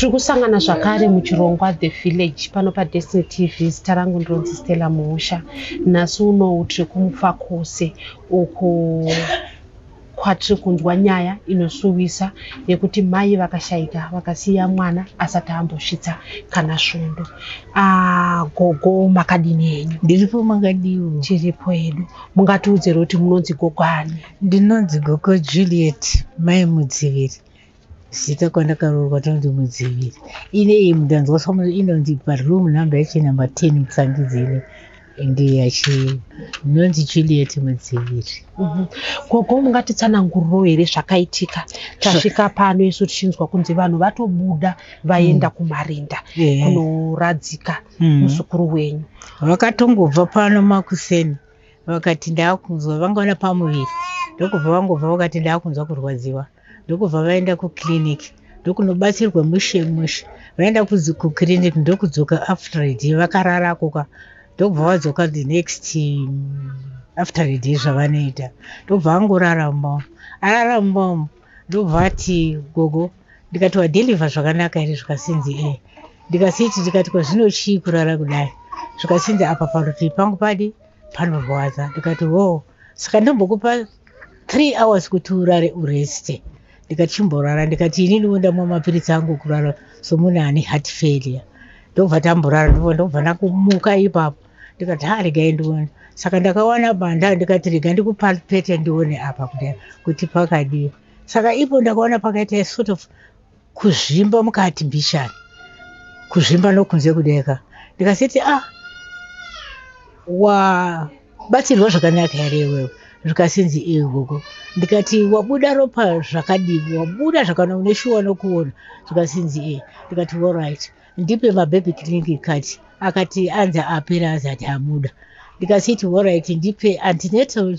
tiri kusangana zvakare muchirongwa The Village pano paDestiny TV. Zita rangu ndinonzi Stella Muhosha. Nhasi uno tiri kumufa kwose uko kwatiri kunzwa nyaya inosuvisa yekuti mai vakashayika vakasiya mwana asati ambosvitsa kana svondo. Gogo makadini henyu? Ndiripo makadiwo. Tiripo hedu. Mungatiudzere kuti munonzi gogo ani? Ndinonzi gogo Juliet mai Mudziviri. Zita kwandakaroorwa tonzi Mudziviri. Ine mudanzwa somuno inonzi room number yacho number 10 Mutsangidzini. Ndiye yachi nonzi Juliet Mudziviri. Gogo mungatitsananguriro here zvakaitika tasvika pano isu tichinzwa kunzi vanhu vatobuda vaenda kumarinda kunoradzika muzukuru wenyu? Vakatongobva pano Makuseni vakati ndakunzwa vangaona pamuviri ndokubva vangobva vakati ndakunzwa kurwadziwa ndokubva vaenda kukiriniki ndokunobatsirwa mushe vaenda kukiriniki ndokudzoka after a day vakarara koka ndokubva vadzoka the next after a day zvavanoita ndobva angorara mumba ndobva ati gogo ndikati wadhilivha zvakanaka here zvikasinzi ndikasiti ndikati kwazvino chii kurara kudai zvikasinzi apa parutivi pangu panorwadza ndikati saka ndombokupa 3 hours kuti urare ureste. Ndikati chimborara ndikati ini ndinodamwa mapiritsi angu kurara somunhu ane heart failure ndobva tamborara ndobva ndakumuka ipapo ndikati regai ndione saka ndakawana banda ndikati rega ndikupalpeta ndione apa kudai kuti pakadii saka ipo ndakaona pakaita sort of kuzvimba mukati mbishani kuzvimba nokunze kudeka ndikasiti wabatsirwa zvakanaka here iwewe zvikasinzi gogo ndikati wabuda ropa zvakadii wabuda zvakanaka uneshuwa nokuona zvikasinzi ndikati alright ndipe mababy clinic kati akati anza apera azati amuda ndikasiti alright ndipe antenatal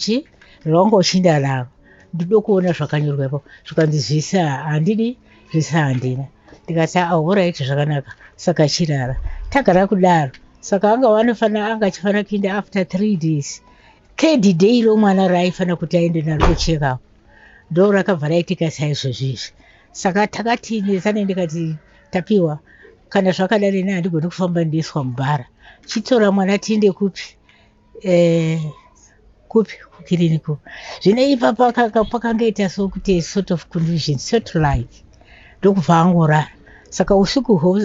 rawangoshinda naro ndinoda kuona zvakanyorwa ipapo zvikanzi zvisa handidi zvisa handina ndikati alright zvakanaka saka chirara tagara kudaro saka angachifanira kuinda after 3 days 3rd day romwana raaifanira kuti aende naro kucheka ndo rakabva raitika saizvozvizvi saka takati nesane ndikati tapiwa kana zvakadari ne handigoni kufamba ndiiswa mubhara chitora mwana tiende kupi kukiriniki zvino ipapo pakangaita sokuti sort of confusion satellite ndokubva angorara saka usiku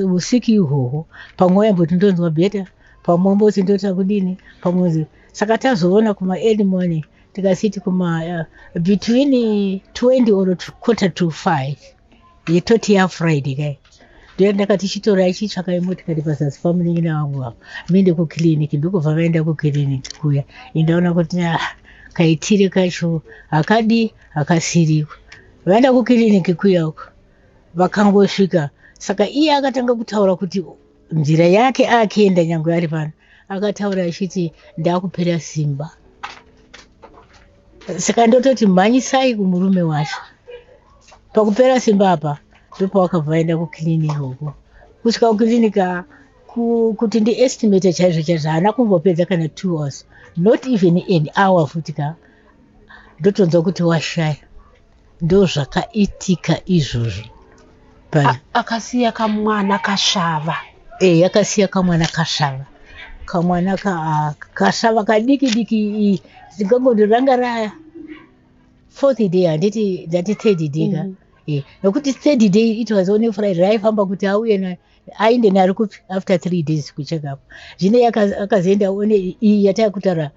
ihwohwo pamwe yamboti ndonzwa bheta pamwe mboti ndota kudini pamwe saka tazoona kuma early morning tikasiti kuma between 20 or 4:45 yetoti ya Friday kai ndiye ndakati chitora ichitsvaka imotikari pazasi pamunin'ina wangu apo minde kukiriniki ndokubva vaenda kukiriniki kuya indaona kuti kaitire kacho akasiriwa vaenda kukiriniki kuya uko vakangosvika saka iye akatanga kutaura kuti nzira yake akienda nyange ari pano akataura achiti ndakupera simba saka ndototi mhanyisai kumurume wacho pakupera simba apa ndipo vakabva vaenda kukiriniki uko kusvika kukirinika kuti ndiestimate chaizvo haana kumbopedza kana 2 hours not even an hour futi ndotonzwa kuti washaya ndo zvakaitika izvozvo akasiya kamwana kasvava akasiya kamwana kasvava kamwana kasvava kadiki ndingangoti ranga raya 4th day handiti 3rd day nokuti 3rd day it was only Friday raifamba kuti auye ainde nari kupi after 3 days kucheka up zvino akazoenda one iyi yataakutaura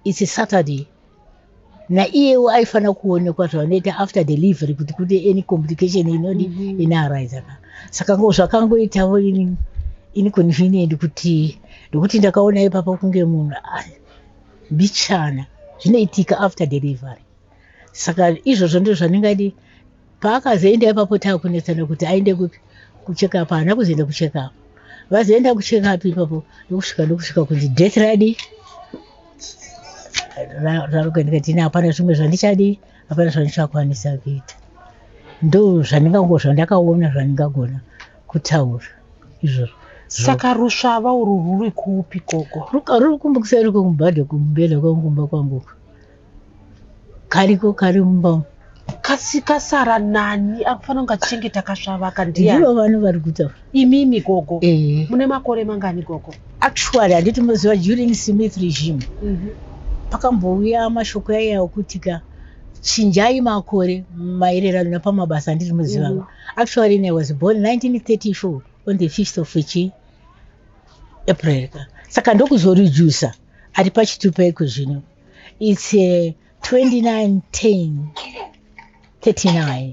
it's Saturday naiyewo aifanira kuonekwa zvavanoita after delivery kuti kune any complication inodi ina-arise saka zvakangoitawo inconvenient kuti ndokuti ndakaona ipapo kunge munhu mbichana zvinoitika after delivery saka izvozvo ndo zvandingadi paakazoenda ipapo taakunetsana kuti aende kucheka up haana kuzoenda kucheka up vazoenda kucheka up ipapo ndokusvika kunzi death ready raruka ndikati hapana zvimwe zvandichadi hapana zvandichakwanisa kuita ndo zvandakaona zvandingagona kutaura izvozvo saka rusvava urwu rwuri kupi gogo? Ruri kumbukisa ruri kumubhadha kumbela kwangumba kwangu kariko kari mumba kasara nani akufanira kunge achichengeta kasvavaka ndiani? Ndivo vanhu vari kutaura. Imimi gogo. Eh. Mune makore mangani gogo? Actually handiti muziva during Smith regime. Pakambouya mashoko aya okuti ka chinjai makore maererano napamabasa handiti muziva. Actually I was born 1934 on the 5th of April. Saka ndokuzoredusa ari pachitupa iko zvino. It's 29:10:39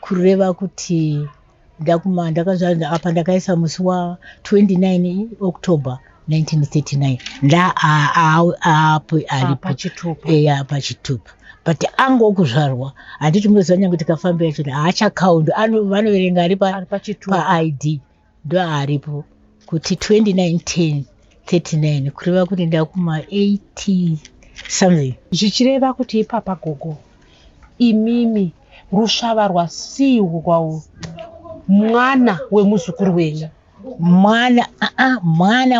kureva kuti ndakazvanda apa ndakaisa musi wa 29 October 1939 apo ari pachitupa but angokuzvarwa handiti muziva nyange tikafamba yacho haachakaundi vanoverenga ari paID ndo aripo kuti 29:10:39 kureva kuti ndakuma 80 something. Zvichireva kuti ipapa gogo imimi rushava rwasiyiwa mwana wemuzukuru wenyu? Mwana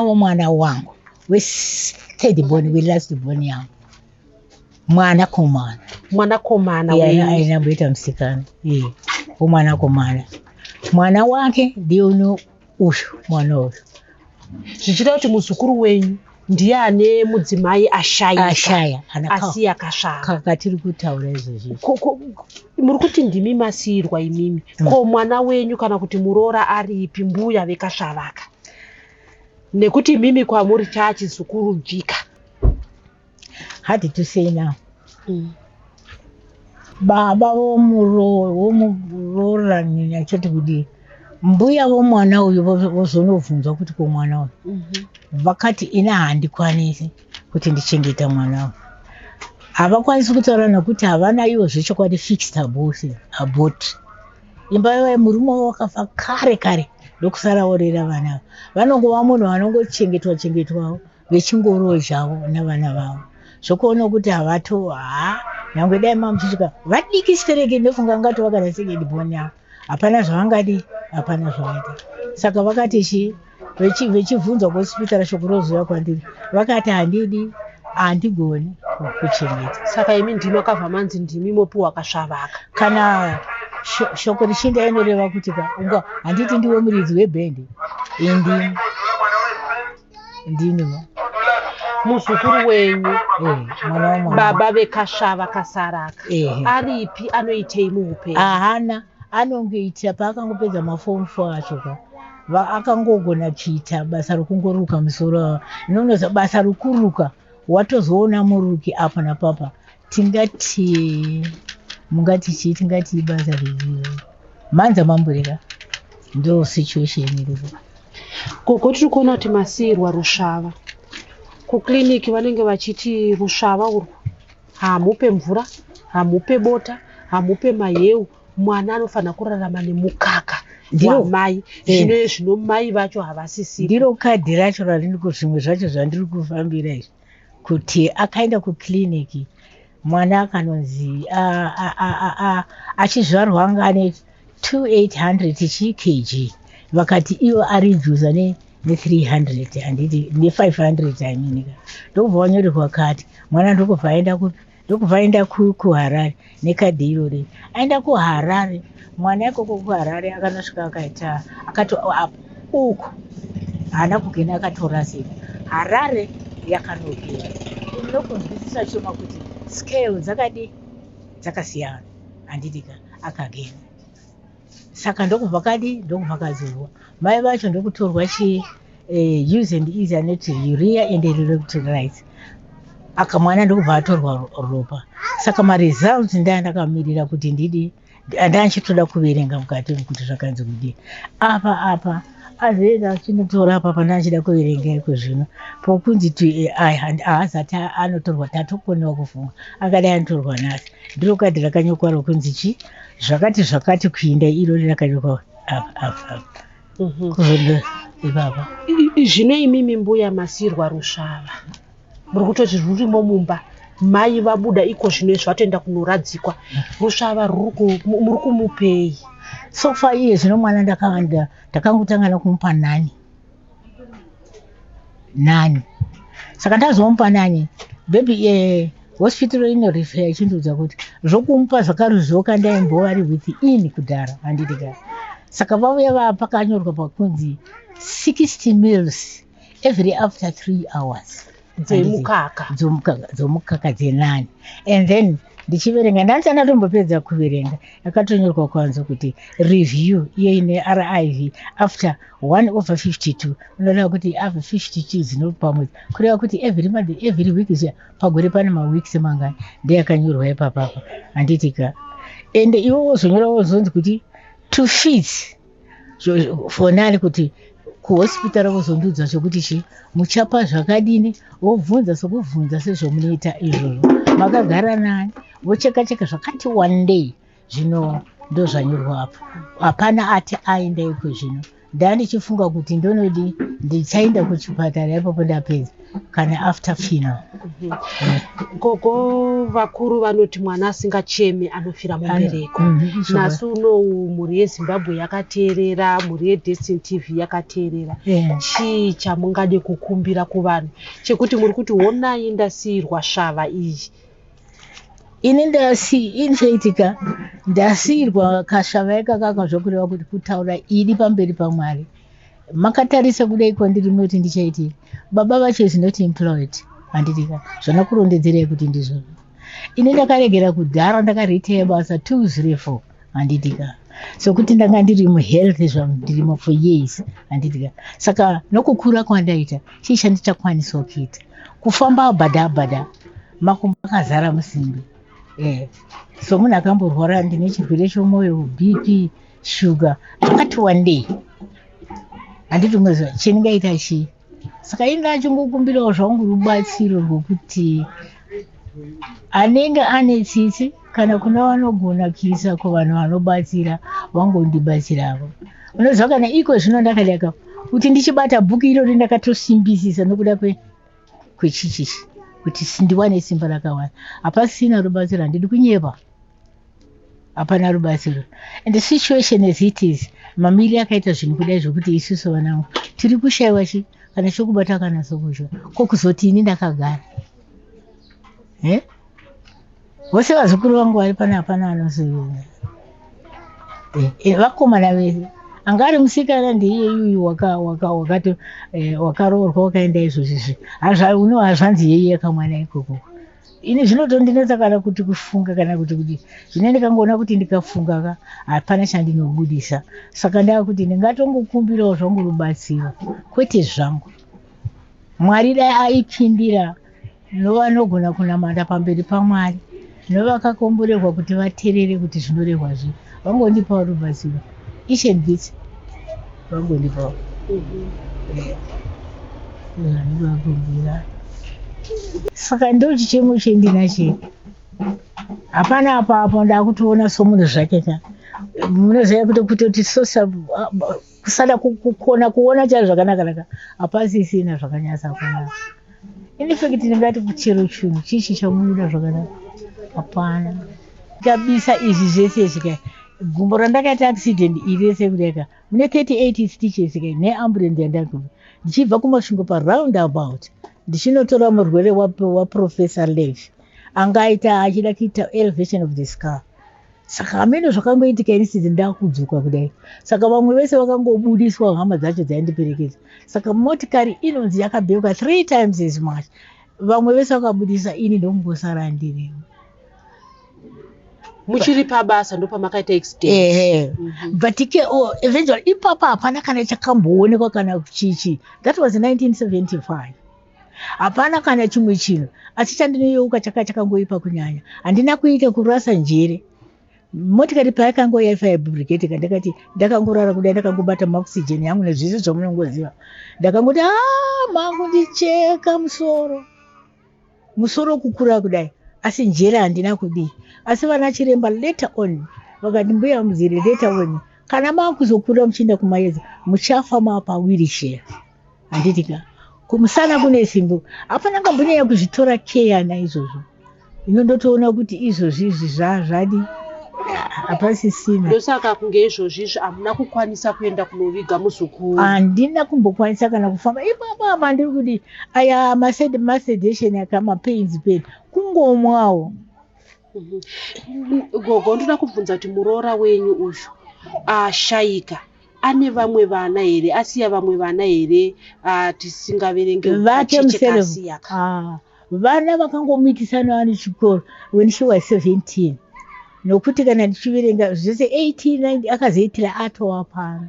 womwana wangu we-third born we-last born yangu mwanakomana ainamboita musikana womwanakomana mwana wake ndiye uno uyu mwana uyu. Zvichireva kuti muzukuru wenyu ndiye ane mudzimai ashaya asi yakasvava. Katiri kutaura izvozvi muri kuti ndimi masiyirwa imimi ko mwana wenyu kana kuti muroora aripi mbuya vekasvavaka nekuti imimi kwamuri chaachizukuru bvika? Hard to say now. Baba vomuroora nyachoti kuti mbuya vomwana uyu vozonobvunzwa kuti ko mwana uyu vakati ina handikwanisi kuti ndichengeta mwana uyu. Havakwanisi kutaura nokuti havana ivo zvechokwadi fixed abort. Imba yavo murume wakafa kare ndokusara vorera vana vanongova munhu vanongochengetwawo vechingorowo zvavo navana vavo zvokuona kuti nyange dai mamuchisvika vadiki stereke ndofunga ngati vakada second born yavo hapana zvavangadi hapana zvavaita. Saka vakati vechibvunzwa kuhosipitari shoko rozuya kwandiri vakati handigoni kuchengeta. Saka imi ndimi akabva manzi ndimi mopiwa akasvavaka. Kana shoko richinda inoreva kuti unga handiti ndiwe muridzi webhendi indini muzukuru wenyu baba vekasvava kasaraka aripi anoitei muupenyu? Hahana anongoita paakangopedza mafomu 4 acho akangogona kuita basa rokungoruka musoro inonoza basa rokuruka watozoona muruki apa napapa tingati basa reviro manza mambureka ndo situation iripo. Gogo tiri kuona kuti masiyirwa rushava kukliniki vanenge vachiti rushava urwu hamupe mvura hamupe bota hamupe maheu mwana anofanira kurarama nemukaka wamai zvino mai vacho havasisi. Ndiro kadhi racho randiri kuzvimwe zvacho zvandiri kufambira izvi kuti akaenda kukliniki mwana akanonzi achizvarwa anga ane 2800 kg vakati iwo arijuza ne300 handiti ne500 aminika ndokubva wanyorerwa kati mwana ndokubva aenda kuharare nekadhi irori aenda kuharare mwana ikoko kuharare akanosvika akati uku haana kugena akatorasika harare yakanopera inokunzwisisa choma kuti scale dzakasiyana handidika akagena. Saka ndokubva kadzurwa mai vacho ndokutorwa use and easy anoti urea and electrolytes akamwana ndokubva atorwa ropa. Saka maresults ndandakamirira kuti ndanchitoda kuverenga mukati kuti zvakanzi kudii apa azoenda achinotora apa pandanchida kuverenga iko zvino pokunzi haazati anotorwa tatokoniwa kufunga akadai anotorwa nhasi ndiro kadhi rakanyokwa rokunzi zvakati kuinda irori rakanyokwa apa ipapa. Zvino imimi mbuya masiyirwa rushava muri kutoti rurimo mumba mai vabuda iko zvino zvatoenda kunoradzikwa rushava muri kumupei? So far iye zvino mwana ndakangotangana kumupa nani saka ndazomupa nani bebi hospital inorefera ichindoudza kuti zvokumupa zvakaruzvoka ndaimbova within kudhara handiti ka. Saka vauya vapakanyorwa pakunzi 60 meals every after 3 hours dzomukaka dze9. And then ndichiverenga ndandisati ndatombopedza kuverenga yakatonyorwa kwanza kuti review iyo ine RIV after 1/52 unoda kuti after 52 dzinopa mwedzi kureva kuti every month every week zviya pagore pane maweeks mangani ndeyakanyorwa ipapapa handiti ka. And iwo wozonyora wozonzi kuti to feed fonani kuti kuhospital vozondudza chokuti chi muchapa zvakadini wobvunza sokubvunza sezvomunoita izvozvo makagara nani vocheka-cheka zvakati one day zvino ndo zvanyorwa apo. Hapana ati aenda iko zvino ndandichifunga kuti ndonodi ndichaenda kuchipatara ipapo ndapedza kana after funeral. Gogo vakuru vanoti mwana asingacheme anofira mubereko. Nasu uno mhuri yeZimbabwe yakateerera, mhuri yeDestiny TV yakateerera. Chii chamungade kukumbira kuvanhu chekuti muri kuti honai ndasiyirwa shava iyi? Ini inoitika ndasiyirwa kasvava ikakaka zvokureva kuti kutaura iri pamberi paMwari. Makatarisa kudai kwandiri munoti ndichaitika. Baba vacho is not employed. Handitika zvona kurondedzerei kuti ndizvo. Ini ndakaregera kudhara ndakaritaya basa 204 handitika. Sokuti ndanga ndiri muhealth zvamudirimo for years handitika. Saka nokukura kwandaita chii chandichakwanisa kuita kufamba bhadha makumbo akazara musimbi. So munhu akamborwara ndine chirwere chomwoyo, BP, shuga, zvakati one day handiti mwezva chendingaita chii. Saka ini ndachingokumbirawo zvangu rubatsiro rwokuti anenge ane tsitsi kana kuna vanogona kuisa kuvanhu vanobatsira vangondibatsiravo. Unozva kana iko zvino ndakadaka kuti ndichibata bhuku irori ndakatosimbisisa nokuda kwechichichi kuti sindiwane simba rakawanda. Hapasina rubatsiro, handidi kunyepa, hapana rubatsiro. And the situation as it is, mamiri akaita zvinhu kudai zvokuti isusu vanangu tiri kushayiwa chi kana chokubata kana sokushwa kokuzoti ini ndakagara. Vose vazukuru vangu vari pana hapana anoziva. Vakomana vese angari musikana ndiye yuyu wakaroorwa wakaenda izvozvizvi hazvanzi yeye kamwana ikoko. Ini zvinotondinetsa kana kuti kufunga kana kuti zvine ndikangoona kuti ndikafunga hapana chandinobudisa. Saka ndava kuti ndingatongokumbirawo zvangu rubatsiro kwete zvangu. Mwari dai aipindira novanogona kunamata pamberi paMwari novakakomborerwa kuti vateerere kuti zvinorehwa zvi vangondipawo rubatsiro each and this vangondipawo. Ndinokumbira. Saka ndo chichemo chendinacho. Hapana apapo ndakutoona somunhu zvake munoziva kuti kusada kukona kuona chari zvakanaka hapasisina zvakanyasa kunaka. In fact ndingati kuchero chinhu chichi chamunoda zvakanaka hapana. Ndabisa izvi zvese zvika gumbo randakaita accident irese kudeka mune 38 stitches neambulance yandaguma ndichibva kumasvingo paroundabout ndichinotora murwere waprofessor Lev angaita achida kuita elevation of the skull. Saka hamene zvakangoitika inisiti ndakudzuka kudai. Saka vamwe vese vakangobudiswa hama dzacho dzaindiperekedza. Saka motikari inonzi yakabheuka 3 times as much. Vamwe vese vakabudisa ini ndongosara ndiri. Muchiri pabasa ndo pamakaita accident. But eventually ipapa hapana kana chakamboonekwa kana chichi. That was 1975. Hapana kana chimwe chinhu. Asi chandinoyeuka chakangoipa kunyanya. Handina kuita kurasa njere. Motikari paakangoya ifire brigade ndakati ndakangorara kudai ndakangobata maoxygen yangu nezvese zvamunongoziva. Ndakangoti mangu ndicheka musoro kukura kudai. Asi njere handina kudii. Asi vana chiremba later on vakati mbuya muzire later on kana makuzokura muchienda kumayedza muchafa mapa wheelchair. Handitika kumusana kune simbo hapana ngambonyanya kuzvitora care naizvozvo. Inondotoona kuti izvozvi zvadi hapasisina. Ndosaka kunge izvozvi hamuna kukwanisa kuenda kunoviga muzukuru? Handina kumbokwanisa kana kufamba ipapa ndiri kuti aya masedation akamapains peni kungomwawo. Gogo, ndoda kubvunza kuti muroora wenyu uyu ashayika ane vamwe vana here, asiya vamwe vana here tisingaverenge vachekasiya? Vana vakangomitisana vane chikoro when she was 17. Nokuti kana ndichiverenga zvose 18 akazoitira atova pano.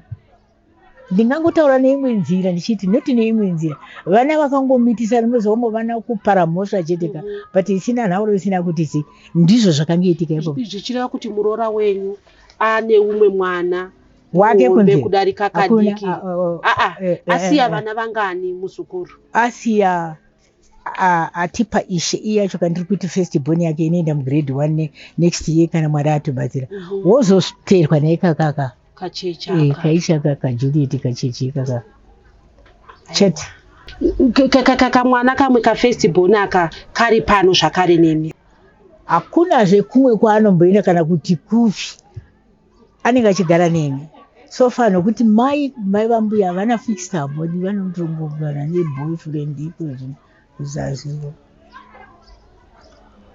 Ndingangotaura neimwe nzira ndichiti noti neimwe nzira vana vakangomitisana muzombo vana kupara mhosva cheteka but isina nhauro isina kuti ndizvo zvakangoitika ipo. Zvichireva kuti muroora wenyu ane umwe mwana wake kunze kudarika kadiki. Asiya vana vangani muzukuru? Asiya atipa ishe iyacho kandiri kuti first born yake inoenda mugrade 1 next year kana mwari atobatsira wozoteerwa naye kakaka kaichaka kajuliet kacheche kaka chete kamwana kamwe kafirst born aka kari pano zvakare nemi. Hakunazve kumwe kwaanomboenda kana kuti kupi, anenge achigara nemi so far nokuti mai vambuya havana fixed abodi, vanotongogara neboyfriend ikozvo kuzazivo.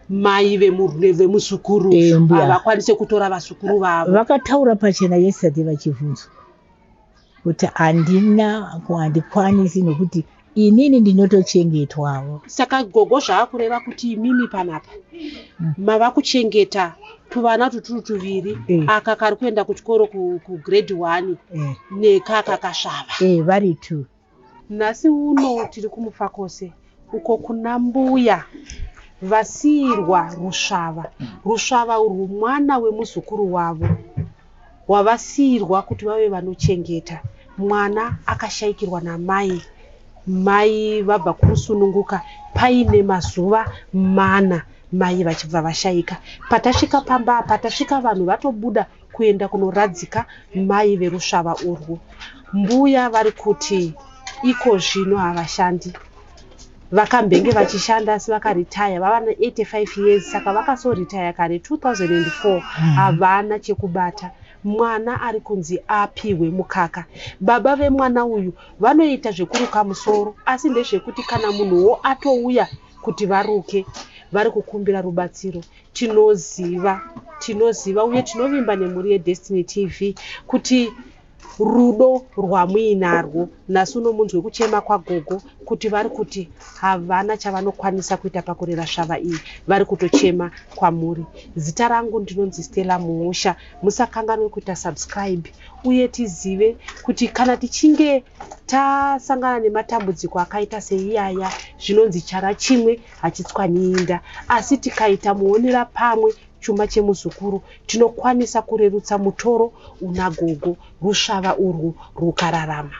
Mai vemuzukuru havakwanise kutora vasukuru vavo. Vakataura pachena yesterday vachibvunzwa kuti handikwanisi nokuti inini ndinotochengetwawo. Saka gogo zvaakureva kuti imimi panapa mava kuchengeta tuvana tuturu tuviri, aka kari kuenda kuchikoro kugrade 1 nekaka kasvava. Vari 2. Nhasi uno tiri kumufakose uko kuna mbuya vasiyirwa rusvava urwu mwana wemuzukuru wavo wavasiyirwa kuti vave vanochengeta. Mwana akashayikirwa namai, mai vabva kusununguka paine mazuva 4 mai vachibva vashayika. Patasvika pamba patasvika vanhu vatobuda kuenda kunoradzika mai verusvava urwu. Mbuya vari kuti iko zvino havashandi, vakambenge vachishanda asi vakaritaya, vava na 85 years, saka vakasoritaya kare 2004 havana chekubata. Mwana ari kunzi apiwe mukaka. Baba vemwana uyu vanoita zvekuruka musoro, asi ndezvekuti kana munhuwo atouya kuti varuke, vari kukumbira rubatsiro. Tinoziva uye tinovimba nemhuri yeDestiny TV kuti rudo rwamuinarwo. Nhasi uno munzwe kuchema kwagogo kuti vari kuti havana chavanokwanisa kuita pakurera svava iyi, vari kutochema kwamuri. Zita rangu ndinonzi Stella Muhosha. Musakanganwe kuita subscribe uye tizive kuti kana tichinge tasangana nematambudziko akaita seiyaya zvinonzi chara chimwe hachitswanyiinda, asi tikaita muonera pamwe chuma chemuzukuru tinokwanisa kurerutsa mutoro una gogo rusvava urwu rukararama.